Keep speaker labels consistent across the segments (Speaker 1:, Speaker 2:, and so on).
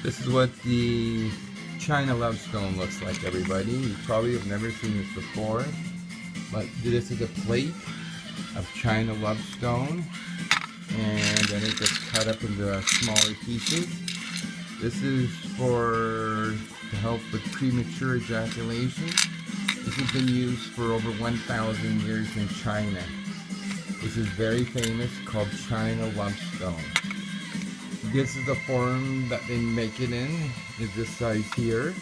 Speaker 1: This is what the China Lovestone looks like, everybody. You probably have never seen this before, but this is a plate of China Lovestone, and then it gets cut up into smaller pieces. This is to help with premature ejaculation. This has been used for over 1,000 years in China. This is very famous, called China Lovestone. This is the form that they make it in, is this size here,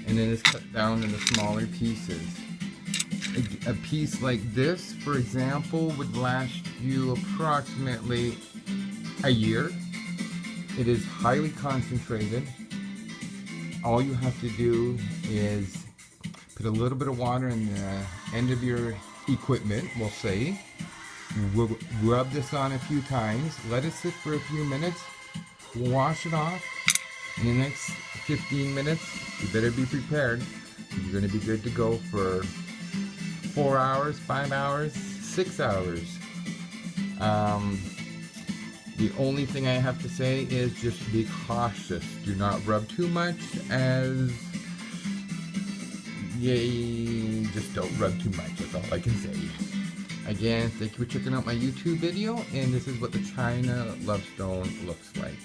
Speaker 1: and then it's cut down into smaller pieces. A piece like this, for example, would last you approximately a year. It is highly concentrated. All you have to do is put a little bit of water in the end of your equipment, we'll say. Rub this on a few times, let it sit for a few minutes, wash it off. In the next 15 minutes, you better be prepared. You're going to be good to go for 4 hours, 5 hours, 6 hours. The only thing I have to say is just be cautious. Do not rub too much, as just don't rub too much. That's all I can say. Again, thank you for checking out my YouTube video, and this is what the China Lovestone looks like.